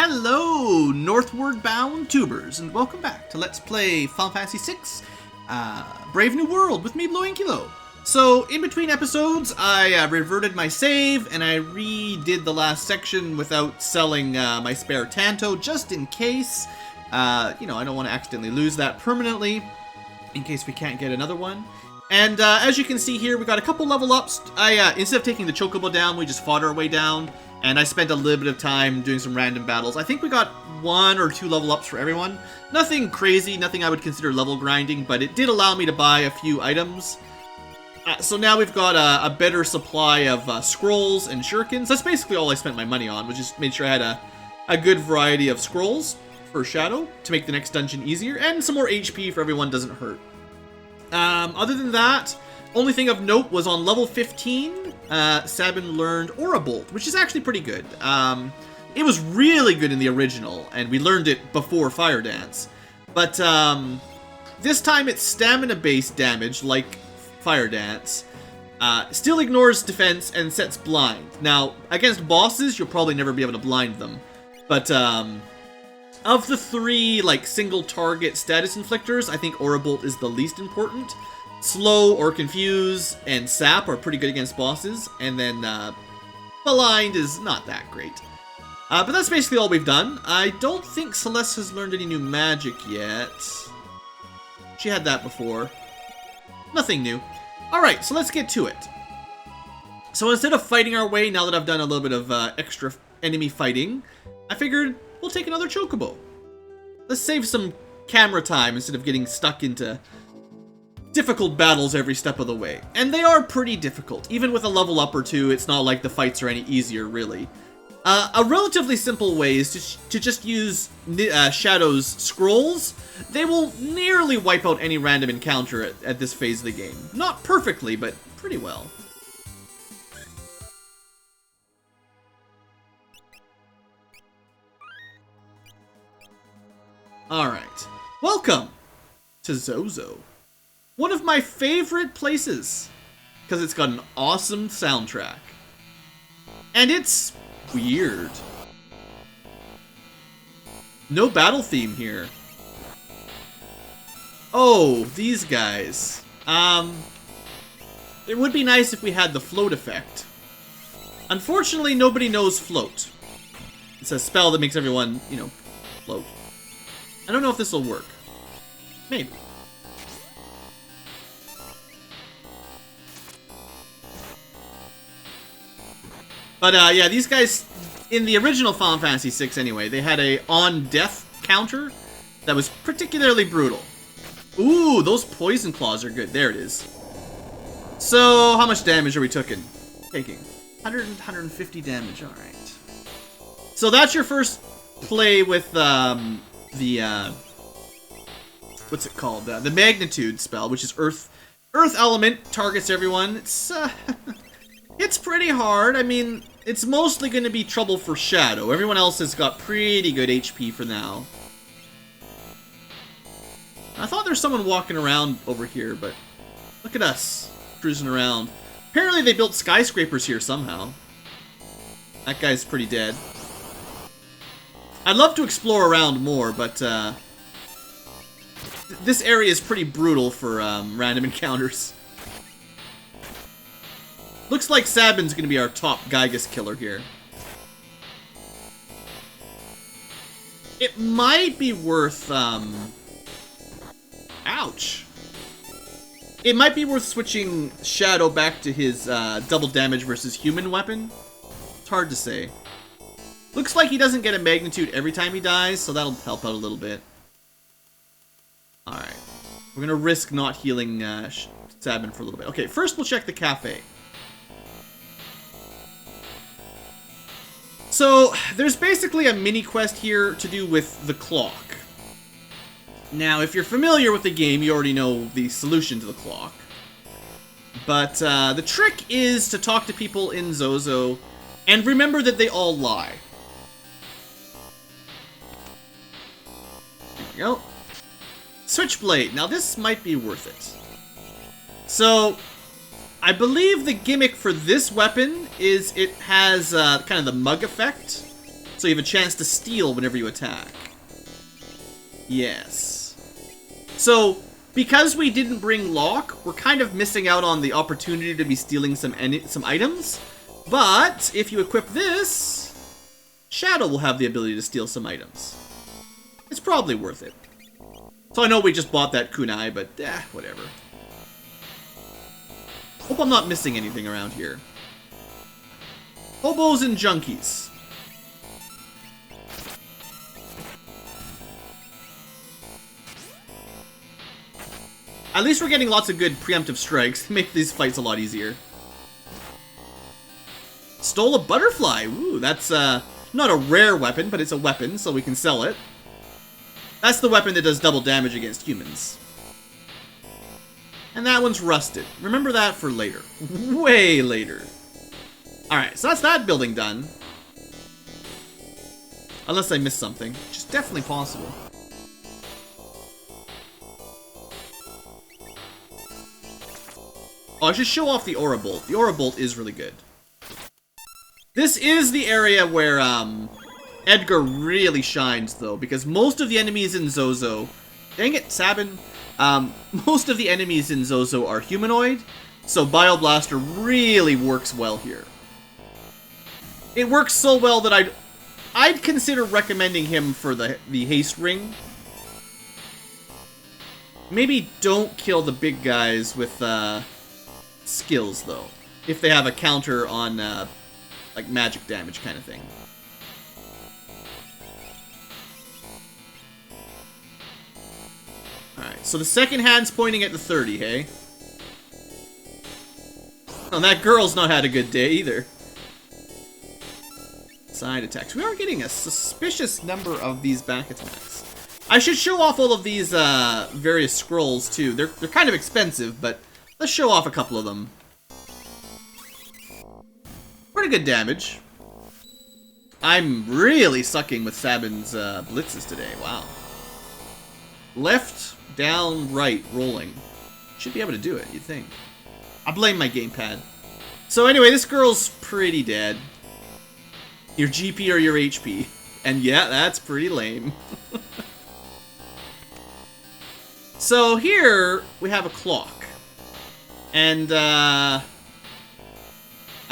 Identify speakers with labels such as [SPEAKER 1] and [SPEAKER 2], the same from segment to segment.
[SPEAKER 1] Hello, northward bound tubers, and welcome back to Let's Play Final Fantasy VI, Brave New World with me, BlueAnkylo. So, in between episodes, I reverted my save, and I redid the last section without selling my spare Tanto, just in case. I don't want to accidentally lose that permanently, in case we can't get another one. And as you can see here, we got a couple level ups. Instead of taking the Chocobo down, we just fought our way down. And I spent a little bit of time doing some random battles. I think we got 1 or 2 level ups for everyone. Nothing crazy, nothing I would consider level grinding, but it did allow me to buy a few items. So now we've got a better supply of scrolls and shurikens. That's basically all I spent my money on, was just made sure I had a good variety of scrolls for Shadow to make the next dungeon easier, and some more HP for everyone doesn't hurt. Other than that, only thing of note was on level 15, Sabin learned Aura Bolt, which is actually pretty good. It was really good in the original, and we learned it before Fire Dance. But this time it's stamina-based damage, like Fire Dance. Still ignores defense and sets blind. Now, against bosses, you'll probably never be able to blind them. But of the 3 single target status inflictors, I think Aura Bolt is the least important. Slow or Confuse and Sap are pretty good against bosses, and then Blind is not that great. But that's basically all we've done. I don't think Celeste has learned any new magic yet. She had that before. Nothing new. Alright, so let's get to it. So instead of fighting our way, now that I've done a little bit of extra enemy fighting, I figured we'll take another Chocobo. Let's save some camera time instead of getting stuck into difficult battles every step of the way. And they are pretty difficult. Even with a level up or 2, it's not like the fights are any easier, really. A relatively simple way is to just use Shadow's scrolls. They will nearly wipe out any random encounter at this phase of the game. Not perfectly, but pretty well. Alright. Welcome to Zozo. One of my favorite places, because it's got an awesome soundtrack. And it's weird. No battle theme here. Oh, these guys. It would be nice if we had the float effect. Unfortunately, nobody knows float. It's a spell that makes everyone, float. I don't know if this will work. Maybe. But yeah, these guys, in the original Final Fantasy VI anyway, they had a on-death counter that was particularly brutal. Ooh, those poison claws are good. There it is. So, how much damage are we taking? 150 damage, alright. So that's your first play with what's it called? The magnitude spell, which is Earth element, targets everyone. It's pretty hard. I mean, it's mostly going to be trouble for Shadow. Everyone else has got pretty good HP for now. I thought there's someone walking around over here, but look at us cruising around. Apparently they built skyscrapers here somehow. That guy's pretty dead. I'd love to explore around more, but this area is pretty brutal for random encounters. Looks like Sabin's gonna be our top Gygus killer here. It might be worth, ouch. It might be worth switching Shadow back to his double damage versus human weapon. It's hard to say. Looks like he doesn't get a magnitude every time he dies, so that'll help out a little bit. Alright. We're gonna risk not healing Sabin for a little bit. Okay, first we'll check the cafe. So, there's basically a mini-quest here to do with the clock. Now, if you're familiar with the game, you already know the solution to the clock. But the trick is to talk to people in Zozo, and remember that they all lie. There we go. Switchblade. Now, this might be worth it. So, I believe the gimmick for this weapon is it has kind of the mug effect. So you have a chance to steal whenever you attack. Yes. So, because we didn't bring Lock, we're kind of missing out on the opportunity to be stealing some items. But, if you equip this, Shadow will have the ability to steal some items. It's probably worth it. So I know we just bought that kunai, but whatever. Hope I'm not missing anything around here. Hobos and junkies. At least we're getting lots of good preemptive strikes to make these fights a lot easier. Stole a butterfly. Ooh, that's not a rare weapon, but it's a weapon, so we can sell it. That's the weapon that does double damage against humans. And that one's rusted. Remember that for later. Way later. Alright, so that's that building done. Unless I missed something, which is definitely possible. Oh, I should show off the Aura Bolt. The Aura Bolt is really good. This is the area where, Edgar really shines, though, because most of the enemies in Zozo... Dang it, Sabin. Most of the enemies in Zozo are humanoid, so Bioblaster really works well here. It works so well that I'd consider recommending him for the haste ring. Maybe don't kill the big guys with skills, though, if they have a counter on like magic damage kind of thing. Alright, so the second hand's pointing at the 30, hey? Oh, that girl's not had a good day either. Side attacks. We are getting a suspicious number of these back attacks. I should show off all of these various scrolls too. They're kind of expensive, but let's show off a couple of them. Pretty good damage. I'm really sucking with Sabin's blitzes today. Wow. Left, down, right, rolling. Should be able to do it, you'd think. I blame my gamepad. So anyway, this girl's pretty dead. Your GP or your HP. And yeah, that's pretty lame. So here, we have a clock. And, I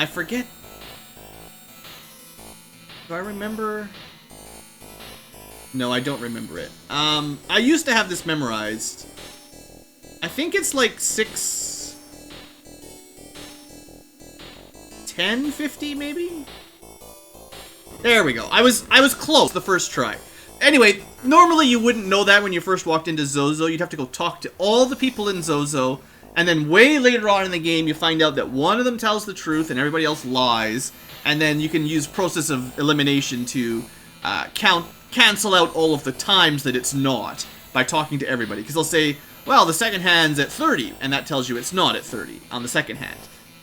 [SPEAKER 1] forget. Do I remember? No, I don't remember it. I used to have this memorized. I think it's like 1050 maybe? There we go. I was close the first try. Anyway, normally you wouldn't know that when you first walked into Zozo. You'd have to go talk to all the people in Zozo, and then way later on in the game you find out that one of them tells the truth and everybody else lies, and then you can use process of elimination to cancel out all of the times that it's not by talking to everybody. Because they'll say, well, the second hand's at 30, and that tells you it's not at 30 on the second hand.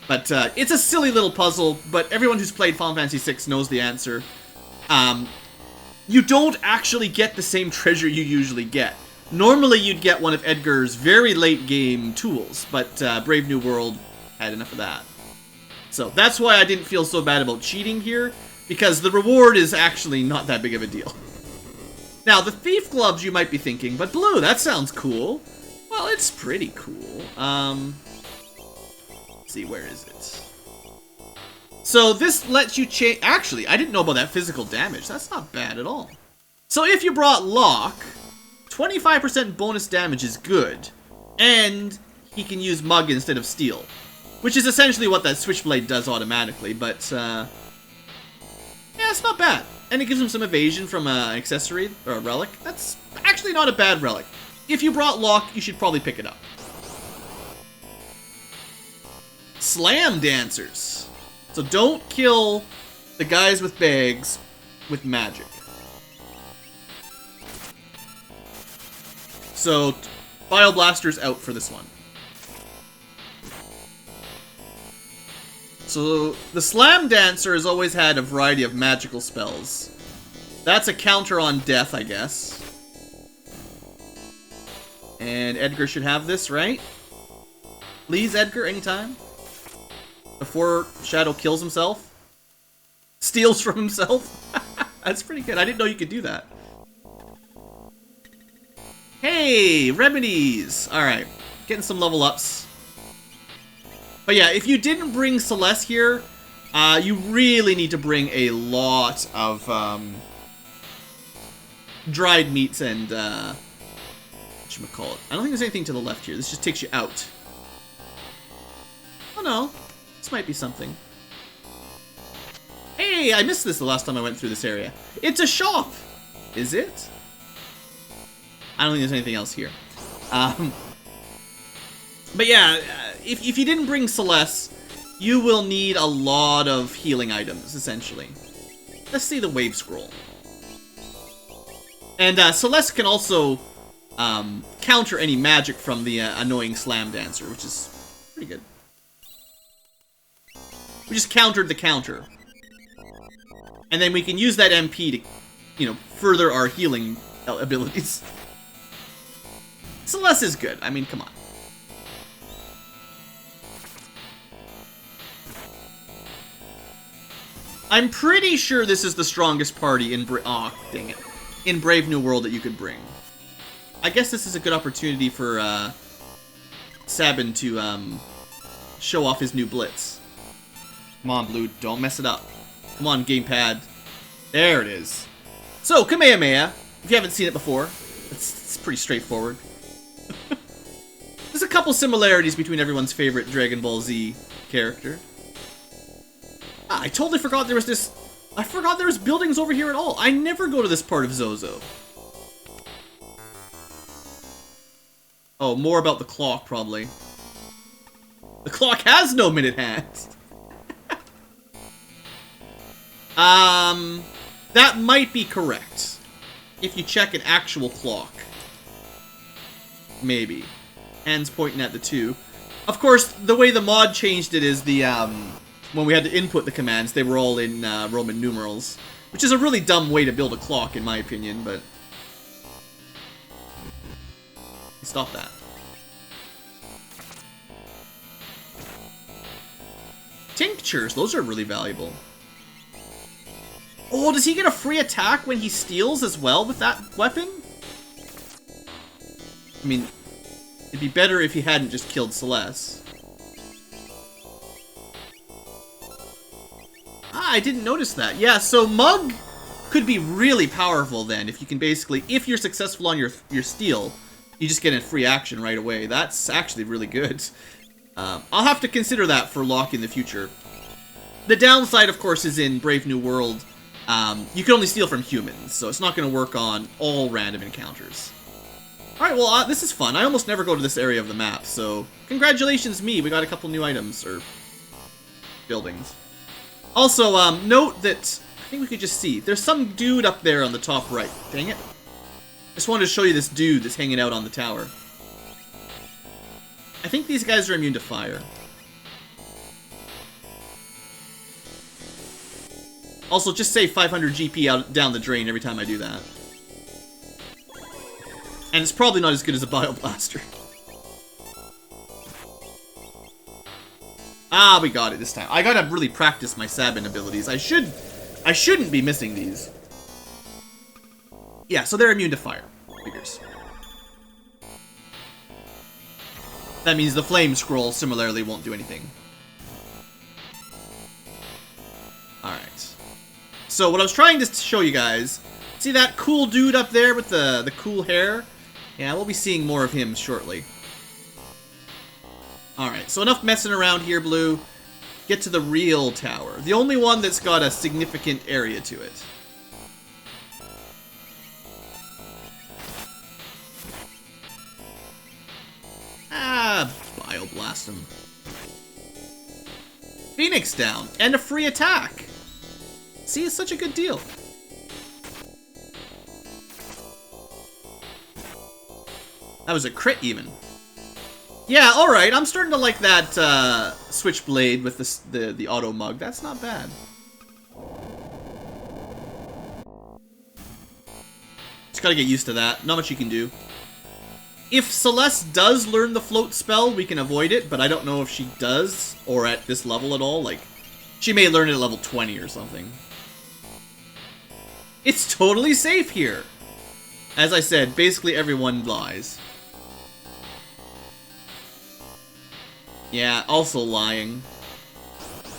[SPEAKER 1] But it's a silly little puzzle, but everyone who's played Final Fantasy VI knows the answer. You don't actually get the same treasure you usually get. Normally you'd get one of Edgar's very late game tools, but Brave New World had enough of that. So that's why I didn't feel so bad about cheating here, because the reward is actually not that big of a deal. Now, the Thief Gloves you might be thinking, but Blue, that sounds cool. Well, it's pretty cool. Let's see, where is it? So this lets you change... Actually, I didn't know about that physical damage. That's not bad at all. So if you brought Locke, 25% bonus damage is good. And he can use Mug instead of Steel. Which is essentially what that Switchblade does automatically, but... yeah, it's not bad. And it gives him some evasion from an accessory, or a relic. That's actually not a bad relic. If you brought Locke, you should probably pick it up. Slam Dancers. So don't kill the guys with bags with magic. So Bioblaster's out for this one. So the Slam Dancer has always had a variety of magical spells. That's a counter on death, I guess. And Edgar should have this, right? Please, Edgar, anytime. Before Shadow kills himself. Steals from himself. That's pretty good. I didn't know you could do that. Hey, remedies! Alright, getting some level ups. But yeah, if you didn't bring Celeste here, you really need to bring a lot of dried meats and whatchamacallit. I don't think there's anything to the left here. This just takes you out. Oh no, this might be something. Hey, I missed this the last time I went through this area. It's a shop! Is it? I don't think there's anything else here. But yeah, if you didn't bring Celeste, you will need a lot of healing items, essentially. Let's see the wave scroll. And Celeste can also counter any magic from the annoying slam dancer, which is pretty good. We just countered the counter. And then we can use that MP to, you know, further our healing abilities. Celeste is good. I mean, come on. I'm pretty sure this is the strongest party in dang it. In Brave New World that you could bring. I guess this is a good opportunity for Sabin to show off his new blitz. Come on, Blue, don't mess it up. Come on, gamepad. There it is. So, Kamehameha, if you haven't seen it before, it's pretty straightforward. There's a couple similarities between everyone's favorite Dragon Ball Z character. Ah, I totally forgot there was this... I forgot there was buildings over here at all. I never go to this part of Zozo. Oh, more about the clock, probably. The clock has no minute hands. That might be correct. If you check an actual clock. Maybe. Hands pointing at the 2. Of course, the way the mod changed it is the, when we had to input the commands, they were all in, Roman numerals. Which is a really dumb way to build a clock, in my opinion, but... Stop that. Tinctures, those are really valuable. Oh, does he get a free attack when he steals as well with that weapon? I mean, it'd be better if he hadn't just killed Celeste. Ah, I didn't notice that. Yeah, so Mug could be really powerful then if you can basically, if you're successful on your steal, you just get a free action right away. That's actually really good. I'll have to consider that for Locke in the future. The downside, of course, is in Brave New World. You can only steal from humans, so it's not going to work on all random encounters. Alright, well, this is fun. I almost never go to this area of the map, so congratulations me, we got a couple new items, or buildings. Also, note that, I think we could just see, there's some dude up there on the top right. Dang it. Just wanted to show you this dude that's hanging out on the tower. I think these guys are immune to fire. Also, just save 500 GP out down the drain every time I do that. And it's probably not as good as a Bio Blaster. Ah, we got it this time. I gotta really practice my Sabin abilities. I shouldn't be missing these. Yeah, so they're immune to fire. Figures. That means the flame scroll similarly won't do anything. Alright. So what I was trying to show you guys, see that cool dude up there with the cool hair? Yeah, we'll be seeing more of him shortly. Alright, so enough messing around here, Blue. Get to the real tower. The only one that's got a significant area to it. Ah, Bioblast him. Phoenix down, and a free attack. See, it's such a good deal. That was a crit, even. Yeah, alright, I'm starting to like that switchblade with the auto mug. That's not bad. Just gotta get used to that. Not much you can do. If Celeste does learn the float spell, we can avoid it, but I don't know if she does, or at this level at all. Like, she may learn it at level 20 or something. It's totally safe here. As I said, basically everyone lies. Yeah, also lying.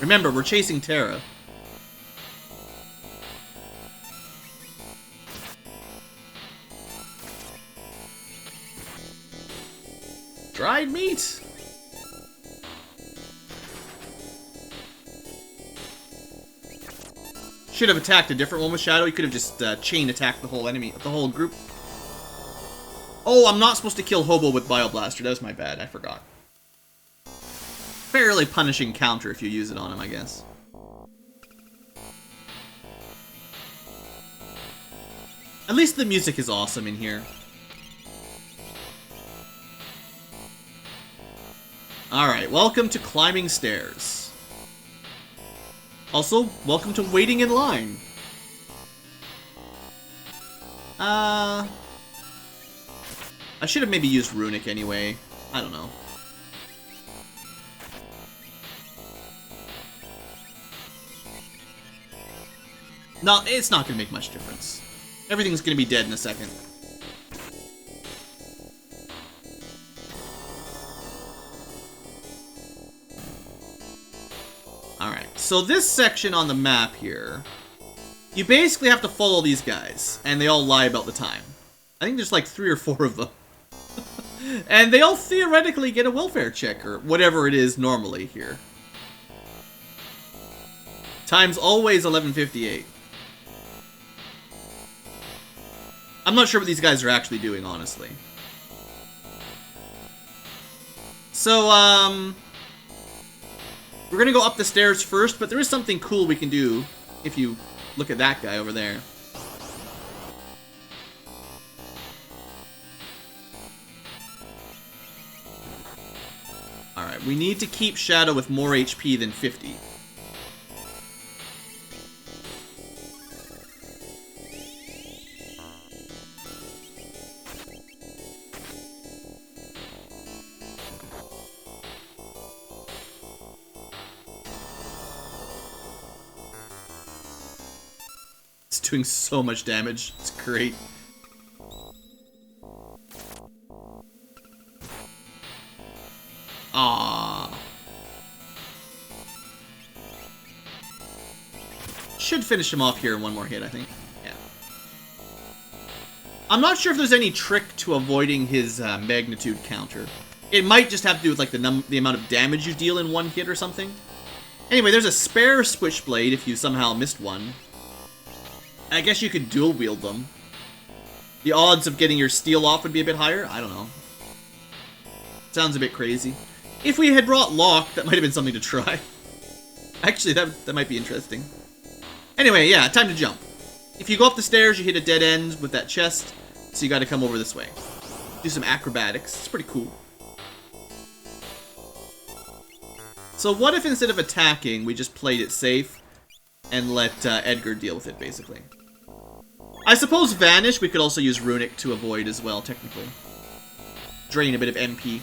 [SPEAKER 1] Remember, we're chasing Terra. Dried meat! Should have attacked a different one with Shadow. You could have just chain attacked the whole enemy, the whole group. Oh, I'm not supposed to kill Hobo with Bioblaster. That was my bad. I forgot. Fairly punishing counter if you use it on him, I guess. At least the music is awesome in here. Alright, welcome to climbing stairs. Also, welcome to waiting in line. I should have maybe used Runic anyway. I don't know. No, it's not going to make much difference. Everything's going to be dead in a second. Alright, so this section on the map here, you basically have to follow these guys, and they all lie about the time. I think there's like 3 or 4 of them. And they all theoretically get a welfare check, or whatever it is normally here. Time's always 11:58. I'm not sure what these guys are actually doing, honestly. So, we're gonna go up the stairs first, but there is something cool we can do if you look at that guy over there. Alright, we need to keep Shadow with more HP than 50. It's doing so much damage. It's great. Ah. Should finish him off here in one more hit, I think. Yeah. I'm not sure if there's any trick to avoiding his magnitude counter. It might just have to do with like the amount of damage you deal in one hit or something. Anyway, there's a spare switchblade if you somehow missed one. I guess you could dual wield them. The odds of getting your steel off would be a bit higher. I don't know. Sounds a bit crazy. If we had brought Lock, that might have been something to try. Actually, that might be interesting. Anyway, yeah, time to jump. If you go up the stairs, you hit a dead end with that chest, so you gotta come over this way. Do some acrobatics. It's pretty cool. So what if instead of attacking, we just played it safe and let Edgar deal with it, basically? I suppose Vanish we could also use Runic to avoid as well, technically. Drain a bit of MP.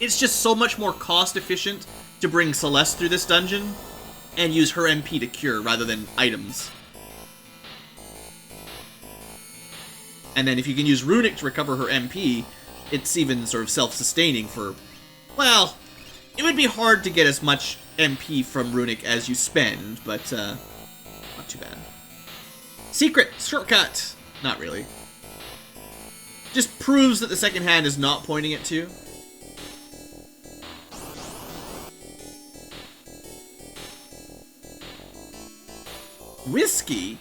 [SPEAKER 1] It's just so much more cost efficient to bring Celeste through this dungeon and use her MP to cure rather than items. And then if you can use Runic to recover her MP, it's even sort of self-sustaining for... Well, it would be hard to get as much MP from Runic as you spend, but not too bad. Secret! Shortcut! Not really. Just proves that the second hand is not pointing at 2. Whiskey?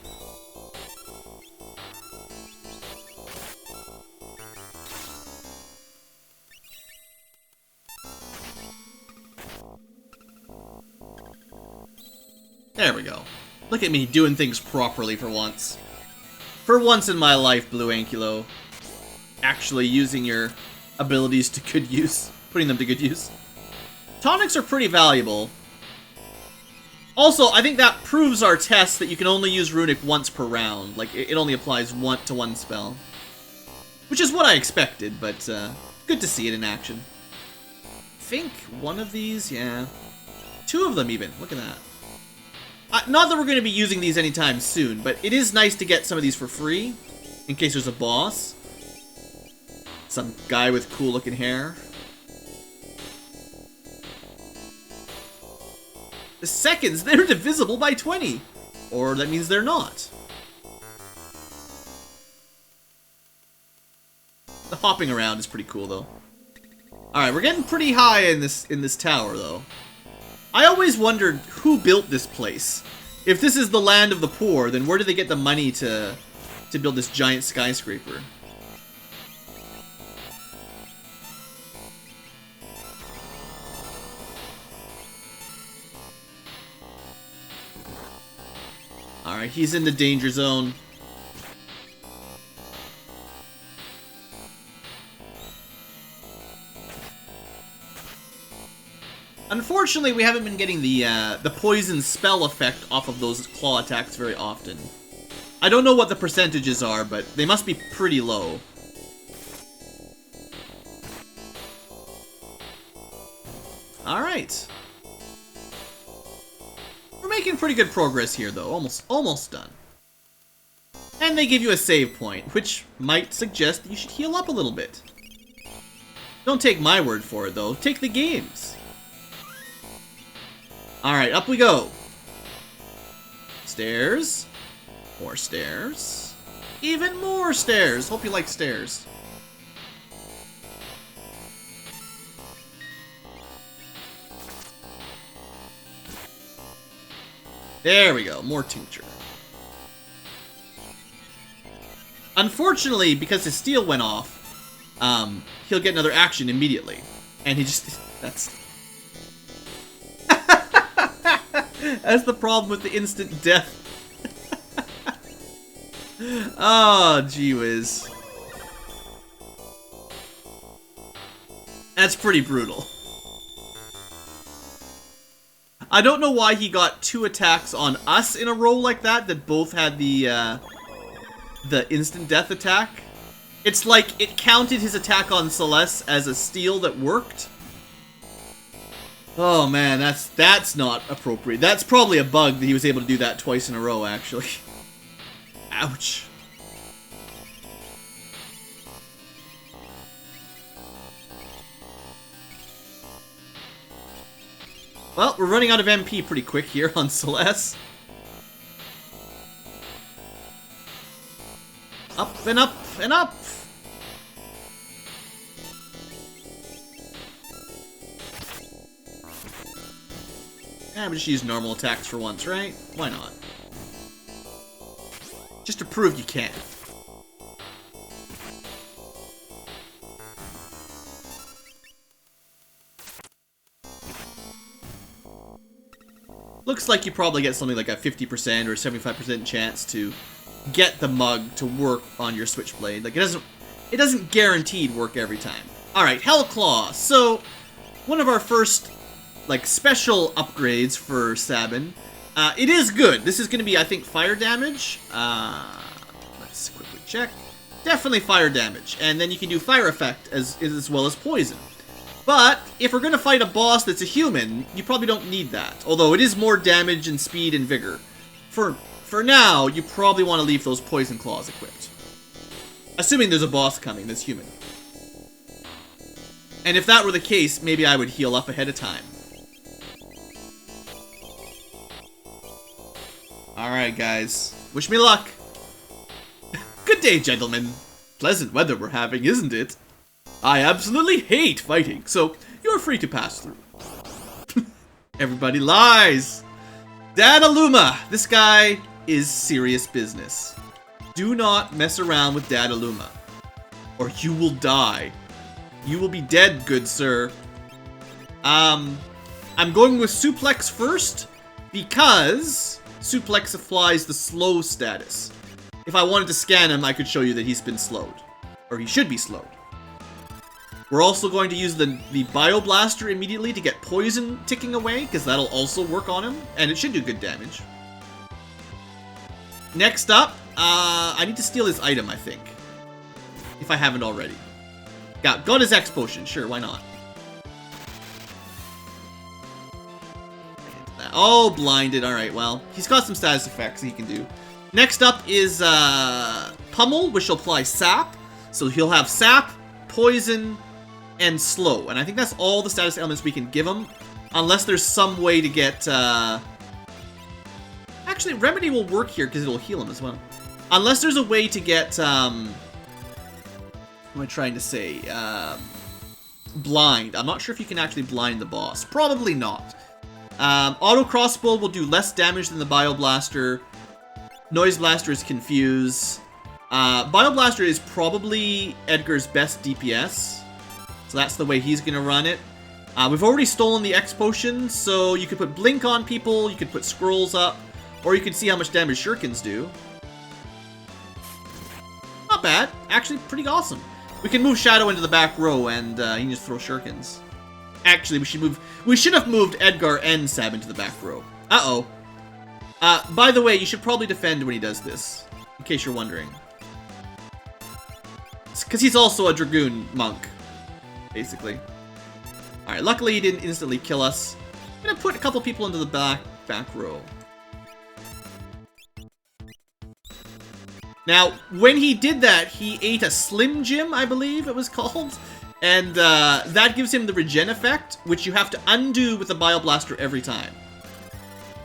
[SPEAKER 1] There we go. Look at me doing things properly for once. For once in my life, BlueAnkylo. Actually using your abilities to good use. Putting them to good use. Tonics are pretty valuable. Also, I think that proves our test that you can only use Runic once per round. Like, it only applies to one spell. Which is what I expected, but good to see it in action. I think one of these, yeah. 2 of them even, look at that. Not that we're going to be using these anytime soon, but it is nice to get some of these for free, in case there's a boss. Some guy with cool looking hair. The seconds, they're divisible by 20. Or that means they're not. The hopping around is pretty cool though. Alright, we're getting pretty high in this tower though. I always wondered who built this place. If this is the land of the poor, then where did they get the money to build this giant skyscraper? Alright, he's in the danger zone. Unfortunately, we haven't been getting the poison spell effect off of those claw attacks very often. I don't know what the percentages are, but they must be pretty low. Alright. We're making pretty good progress here, though. Almost done. And they give you a save point, which might suggest that you should heal up a little bit. Don't take my word for it, though. Take the game's. Alright, up we go. Stairs. More stairs. Even more stairs. Hope you like stairs. There we go. More tincture. Unfortunately, because his steel went off, he'll get another action immediately. And he just... That's the problem with the instant death. Oh, gee whiz. That's pretty brutal. I don't know why he got 2 attacks on us in a row like that both had the instant death attack. It's like it counted his attack on Celeste as a steal that worked. Oh man, that's not appropriate. That's probably a bug that he was able to do that twice in a row, actually. Ouch. Well, we're running out of MP pretty quick here on Celeste. Up and up and up! Yeah, but just use normal attacks for once, right? Why not? Just to prove you can. Looks like you probably get something like a 50% or 75% chance to get the mug to work on your switchblade. Like it doesn't guaranteed work every time. Alright, Hellclaw. So one of our first like special upgrades for Sabin. It is good. This is going to be, I think, fire damage. Let's quickly check. Definitely fire damage. And then you can do fire effect as well as poison. But if we're going to fight a boss that's a human, you probably don't need that. Although it is more damage and speed and vigor. For now, you probably want to leave those poison claws equipped. Assuming there's a boss coming that's human. And if that were the case, maybe I would heal up ahead of time. Alright, guys. Wish me luck. Good day, gentlemen. Pleasant weather we're having, isn't it? I absolutely hate fighting, so you're free to pass through. Everybody lies! Dadaluma! This guy is serious business. Do not mess around with Dadaluma, or you will die. You will be dead, good sir. I'm going with Suplex first, because Suplex applies the slow status. If I wanted to scan him, I could show you that he's been slowed. Or he should be slowed. We're also going to use the Bioblaster immediately to get poison ticking away, because that'll also work on him, and it should do good damage. Next up, I need to steal his item, I think. If I haven't already. Got his X potion, sure, why not? And Oh, blinded. Alright, well, he's got some status effects he can do. Next up is Pummel, which will apply Sap. So he'll have Sap, Poison, and Slow. And I think that's all the status elements we can give him. Unless there's some way to get... Actually, Remedy will work here because it'll heal him as well. Unless there's a way to get... What am I trying to say? Blind. I'm not sure if you can actually blind the boss. Probably not. Auto Crossbow will do less damage than the Bioblaster. Noise Blaster is Confuse. Bioblaster is probably Edgar's best DPS. So that's the way he's going to run it. We've already stolen the X Potion, so you could put Blink on people, you could put Scrolls up, or you could see how much damage Shurikens do. Not bad. Actually, pretty awesome. We can move Shadow into the back row, and he can just throw Shurikens. Actually, we should have moved Edgar and Sab into the back row. Uh-oh. By the way, you should probably defend when he does this, in case you're wondering. Because he's also a Dragoon monk, basically. Alright, luckily he didn't instantly kill us. I'm gonna put a couple people into the back row. Now, when he did that, he ate a Slim Jim, I believe it was called. And that gives him the regen effect, which you have to undo with the Bioblaster every time.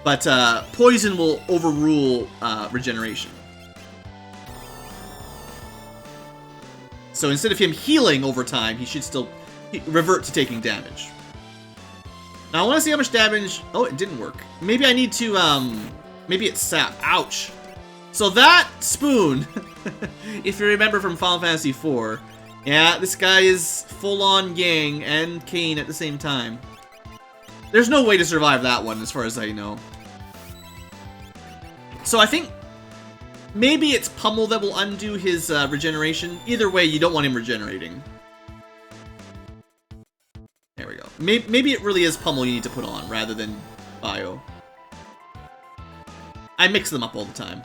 [SPEAKER 1] But Poison will overrule regeneration. So instead of him healing over time, he should still revert to taking damage. Now I want to see how much damage... Oh, it didn't work. Maybe I need to, maybe it's Sap. Ouch. So that Spoon, if you remember from Final Fantasy IV, yeah, this guy is full-on Yang and Cain at the same time. There's no way to survive that one, as far as I know. So I think maybe it's Pummel that will undo his regeneration. Either way, you don't want him regenerating. There we go. Maybe it really is Pummel you need to put on, rather than Bio. I mix them up all the time.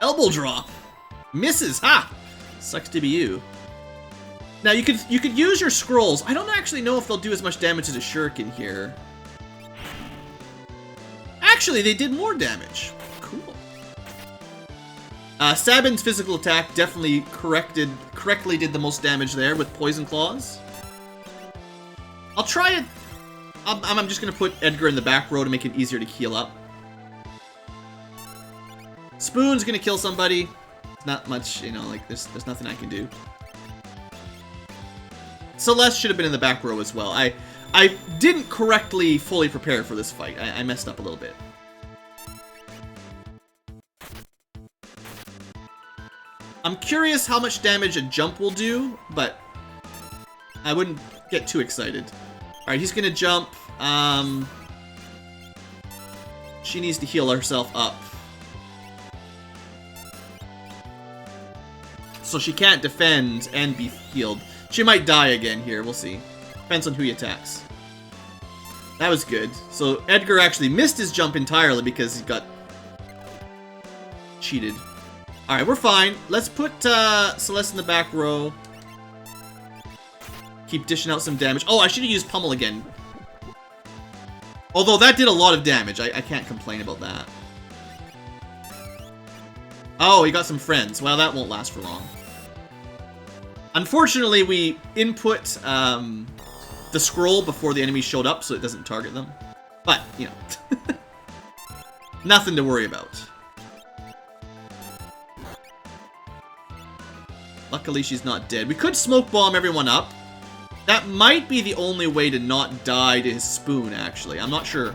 [SPEAKER 1] Elbow drop! Misses! Ha! Sucks to be you. Now you could use your scrolls. I don't actually know if they'll do as much damage as a Shuriken here. Actually, they did more damage. Cool. Sabin's physical attack definitely correctly did the most damage there with Poison Claws. I'll try it. I'm just gonna put Edgar in the back row to make it easier to heal up. Spoon's gonna kill somebody. It's not much, you know, like there's nothing I can do. Celeste should have been in the back row as well. I didn't correctly fully prepare for this fight. I messed up a little bit. I'm curious how much damage a jump will do, but I wouldn't get too excited. Alright, he's gonna jump. She needs to heal herself up. So she can't defend and be healed. She might die again here, we'll see. Depends on who he attacks. That was good. So Edgar actually missed his jump entirely because he got cheated. Alright, we're fine. Let's put Celeste in the back row. Keep dishing out some damage. Oh, I should have used Pummel again. Although that did a lot of damage. I can't complain about that. Oh, he got some friends. Well, that won't last for long. Unfortunately, we input the scroll before the enemy showed up, so it doesn't target them. But, you know. Nothing to worry about. Luckily, she's not dead. We could smoke bomb everyone up. That might be the only way to not die to his spoon, actually. I'm not sure.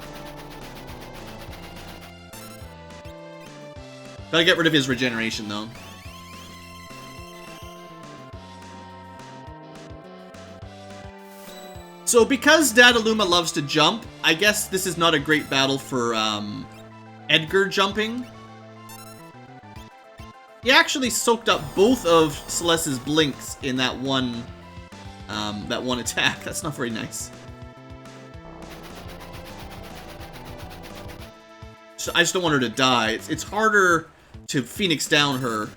[SPEAKER 1] Gotta get rid of his regeneration, though. So, because Dadaluma loves to jump, I guess this is not a great battle for Edgar jumping. He actually soaked up both of Celeste's blinks in that one attack. That's not very nice. So I just don't want her to die. It's harder to Phoenix down her.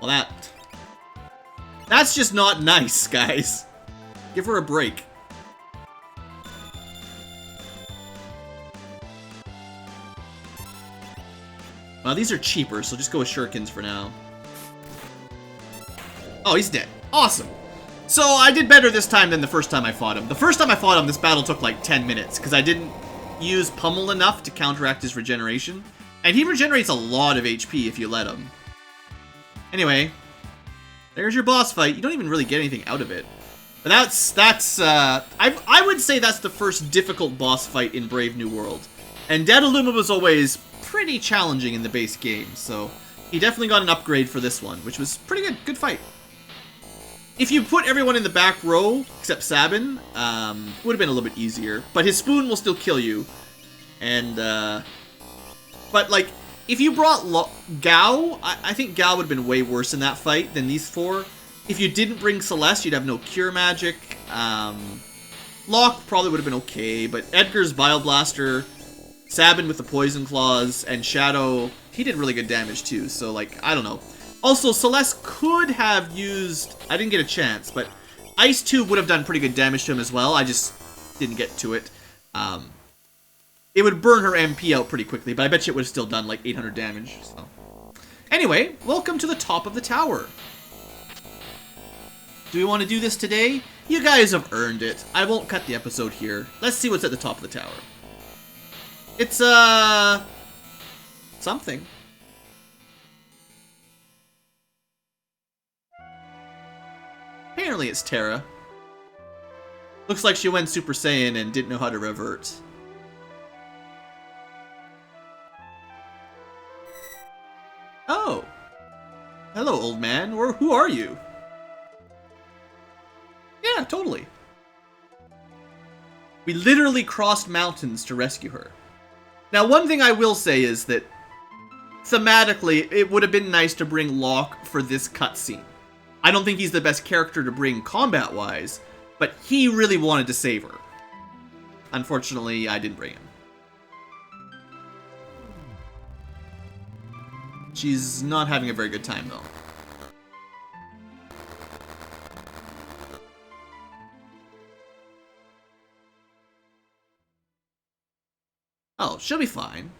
[SPEAKER 1] Well, that's just not nice, guys. Give her a break. Well, these are cheaper, so just go with shurikens for now. Oh, he's dead. Awesome. So I did better this time than the first time I fought him. The first time I fought him, this battle took like 10 minutes, because I didn't use pummel enough to counteract his regeneration. And he regenerates a lot of HP if you let him. Anyway, there's your boss fight. You don't even really get anything out of it. But I would say that's the first difficult boss fight in Brave New World. And Dadaluma was always pretty challenging in the base game, so he definitely got an upgrade for this one, which was pretty good. Good fight. If you put everyone in the back row, except Sabin, it would have been a little bit easier. But his spoon will still kill you. And, but, like, if you brought Gao, I think Gao would have been way worse in that fight than these four. If you didn't bring Celeste, you'd have no cure magic. Locke probably would have been okay, but Edgar's Bile Blaster, Sabin with the Poison Claws, and Shadow, he did really good damage too, so, like, I don't know. Also, Celeste could have used, I didn't get a chance, but Ice 2 would have done pretty good damage to him as well. I just didn't get to it. It would burn her MP out pretty quickly, but I bet you it would have still done like 800 damage. So. Anyway, welcome to the top of the tower. Do we want to do this today? You guys have earned it. I won't cut the episode here. Let's see what's at the top of the tower. It's, something. Apparently it's Terra. Looks like she went Super Saiyan and didn't know how to revert. Oh. Hello, old man. Or who are you? Yeah, totally. We literally crossed mountains to rescue her. Now, one thing I will say is that thematically, it would have been nice to bring Locke for this cutscene. I don't think he's the best character to bring combat-wise, but he really wanted to save her. Unfortunately, I didn't bring him. She's not having a very good time, though. Oh, she'll be fine.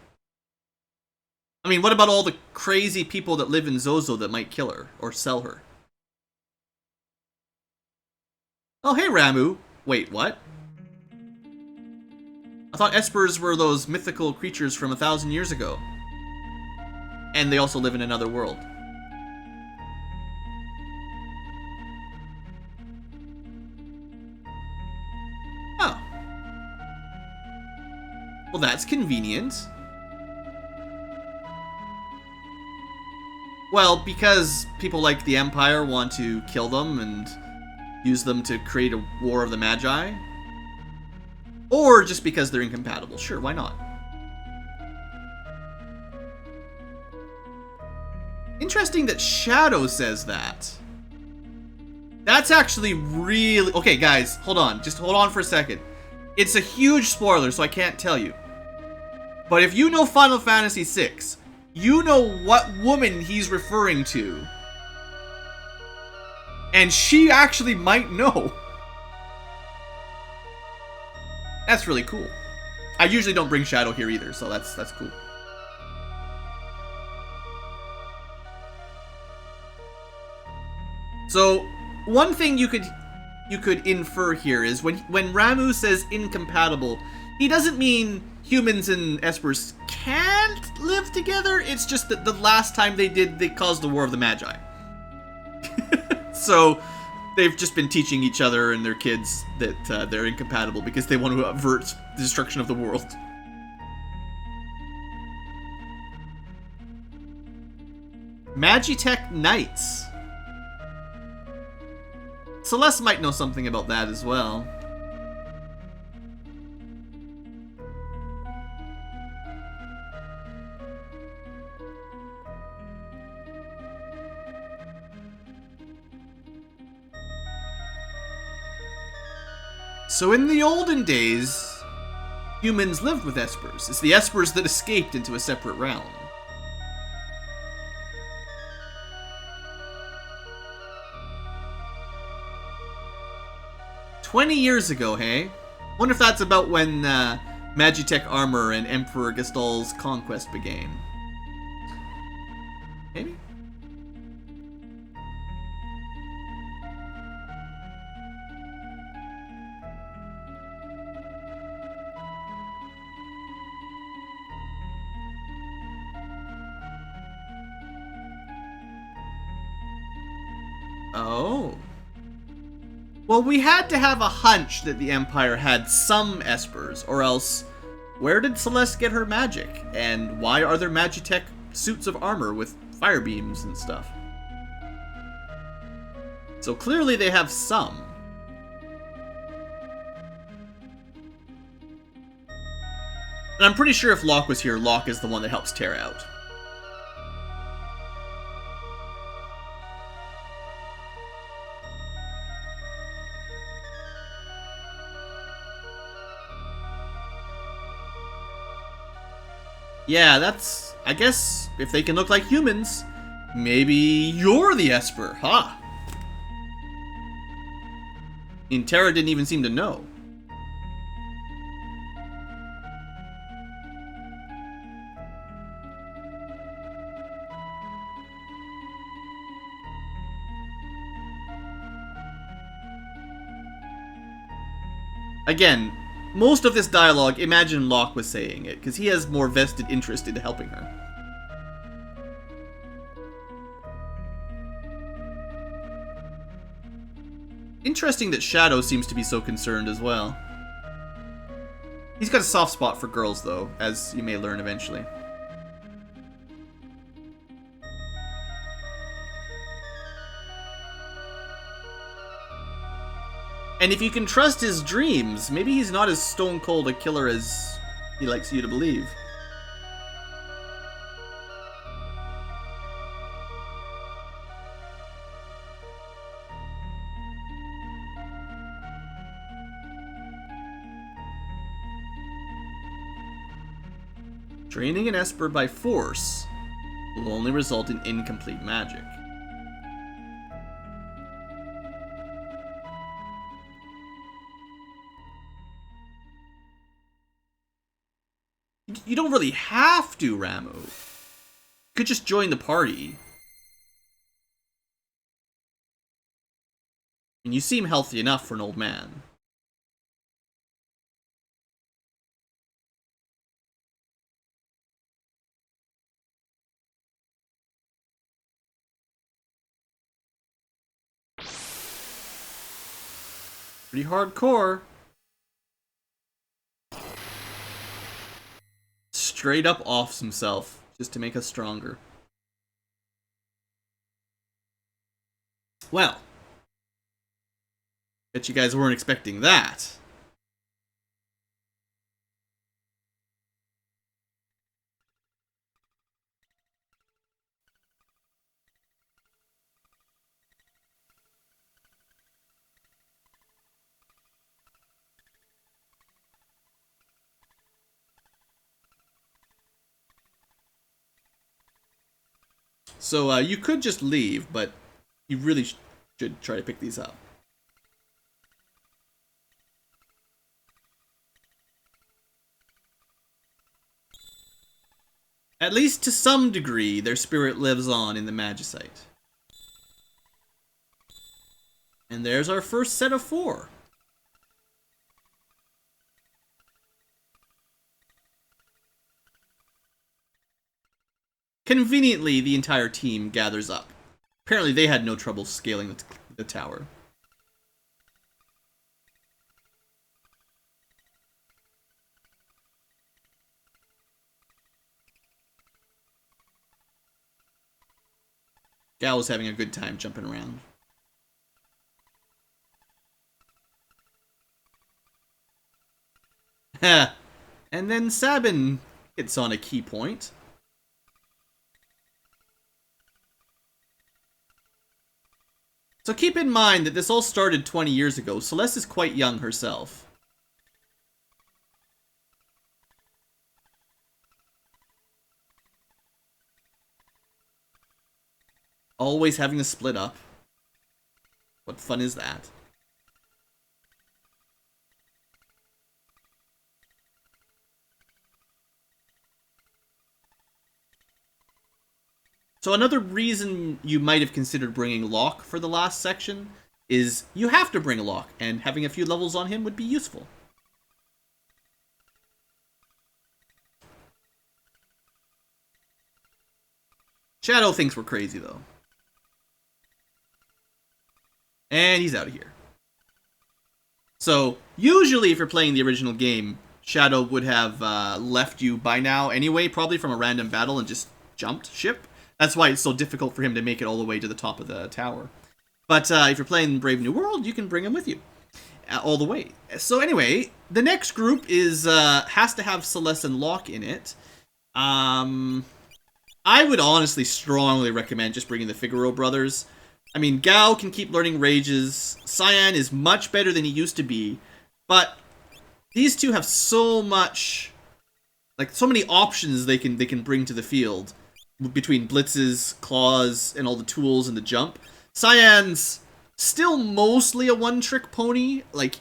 [SPEAKER 1] I mean, what about all the crazy people that live in Zozo that might kill her or sell her? Oh, hey, Ramuh. Wait, what? I thought espers were those mythical creatures from 1,000 years ago. And they also live in another world. Oh. Well, that's convenient. Well, because people like the Empire want to kill them and use them to create a War of the Magi. Or just because they're incompatible. Sure, why not? Interesting that Shadow says that. That's actually really... Okay, guys, hold on. Just hold on for a second. It's a huge spoiler, so I can't tell you. But if you know Final Fantasy VI, you know what woman he's referring to. And she actually might know. That's really cool. I usually don't bring Shadow here either, so that's cool. So, one thing you could infer here is when Ramuh says incompatible, he doesn't mean humans and espers can't live together. It's just that the last time they did, they caused the War of the Magi. So, they've just been teaching each other and their kids that they're incompatible because they want to avert the destruction of the world. Magitech Knights. Celeste might know something about that as well. So in the olden days, humans lived with espers. It's the espers that escaped into a separate realm. "20 years ago, hey? Wonder if that's about when Magitech Armor and Emperor Gestal's conquest began." Oh. Well, we had to have a hunch that the Empire had some espers, or else where did Celeste get her magic? And why are there Magitech suits of armor with fire beams and stuff? So clearly they have some. And I'm pretty sure if Locke was here, Locke is the one that helps Terra out. Yeah, that's... I guess if they can look like humans, maybe you're the Esper, huh? And Terra didn't even seem to know. Again, most of this dialogue, imagine Locke was saying it, because he has more vested interest in helping her. Interesting that Shadow seems to be so concerned as well. He's got a soft spot for girls, though, as you may learn eventually. And if you can trust his dreams, maybe he's not as stone cold a killer as he likes you to believe. Draining an Esper by force will only result in incomplete magic. You don't really have to, Ramuh. You could just join the party. And you seem healthy enough for an old man. Pretty hardcore. Straight up offs himself just to make us stronger. Well, bet you guys weren't expecting that. So you could just leave, but you really should try to pick these up. At least to some degree, their spirit lives on in the Magicite. And there's our first set of 4. Conveniently, the entire team gathers up. Apparently, they had no trouble scaling the tower. Gal was having a good time jumping around. And then Sabin hits on a key point. So keep in mind that this all started 20 years ago. Celeste is quite young herself. Always having to split up. What fun is that? So another reason you might have considered bringing Locke for the last section is you have to bring Locke, and having a few levels on him would be useful. Shadow thinks we're crazy, though. And he's out of here. So, usually if you're playing the original game, Shadow would have left you by now anyway, probably from a random battle, and just jumped ship. That's why it's so difficult for him to make it all the way to the top of the tower. But if you're playing Brave New World, you can bring him with you all the way. So anyway, the next group is has to have Celeste and Locke in it. I would honestly strongly recommend just bringing the Figaro brothers. I mean, Gao can keep learning rages. Cyan is much better than he used to be, but these two have so much, like, so many options they can bring to the field between blitzes, claws, and all the tools and the jump. Cyan's still mostly a one-trick pony. Like,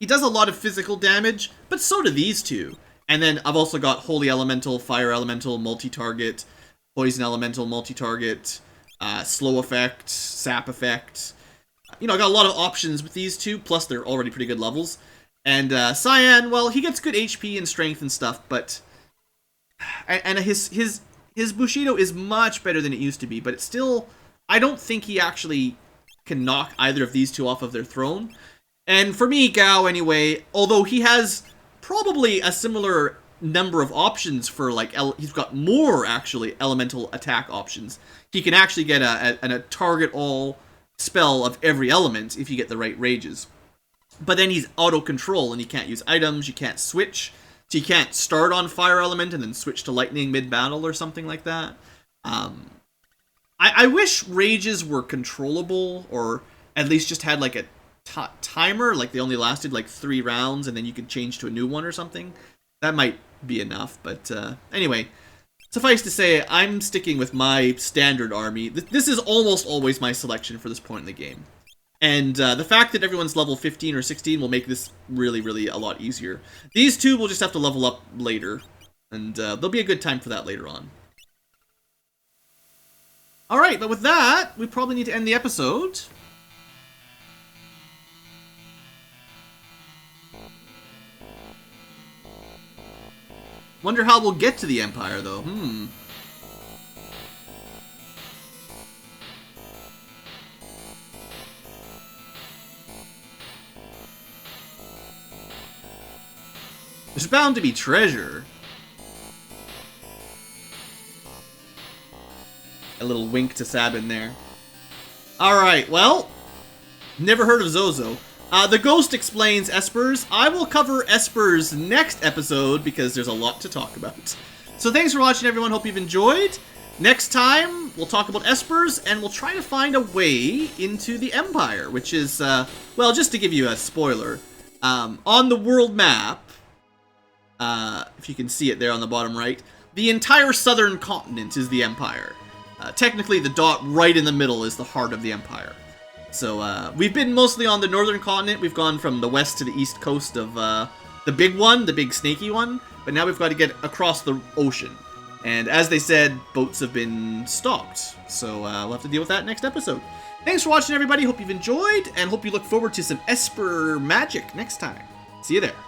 [SPEAKER 1] he does a lot of physical damage, but so do these two. And then I've also got Holy Elemental, Fire Elemental, multi-target, Poison Elemental, multi-target, slow effect, sap effect. You know, I got a lot of options with these two, plus they're already pretty good levels. And Cyan, well, he gets good HP and strength and stuff, but... And his Bushido is much better than it used to be, but it's still... I don't think he actually can knock either of these two off of their throne. And for me, Gao, anyway, although he has probably a similar number of options for, like, he's got more, actually, elemental attack options. He can actually get a target all spell of every element if you get the right rages. But then he's auto-control, and you can't use items, you can't switch. So you can't start on Fire Element and then switch to Lightning mid-battle or something like that. I wish rages were controllable, or at least just had, like, a timer, like they only lasted like 3 rounds and then you could change to a new one or something. That might be enough, but anyway, suffice to say, I'm sticking with my standard army. This is almost always my selection for this point in the game. And the fact that everyone's level 15 or 16 will make this really, really a lot easier. These two will just have to level up later, and there'll be a good time for that later on. Alright, but with that, we probably need to end the episode. Wonder how we'll get to the Empire, though. There's bound to be treasure. A little wink to Sabin there. Alright, well, never heard of Zozo. The Ghost explains Espers. I will cover Espers next episode because there's a lot to talk about. So thanks for watching, everyone. Hope you've enjoyed. Next time, we'll talk about Espers, and we'll try to find a way into the Empire, which is, well, just to give you a spoiler, on the world map, if you can see it there on the bottom right, the entire southern continent is the Empire. Technically, the dot right in the middle is the heart of the Empire. So, we've been mostly on the northern continent. We've gone from the west to the east coast of the big one, the big snaky one. But now we've got to get across the ocean. And as they said, boats have been stopped. So, we'll have to deal with that next episode. Thanks for watching, everybody. Hope you've enjoyed, and hope you look forward to some Esper magic next time. See you there.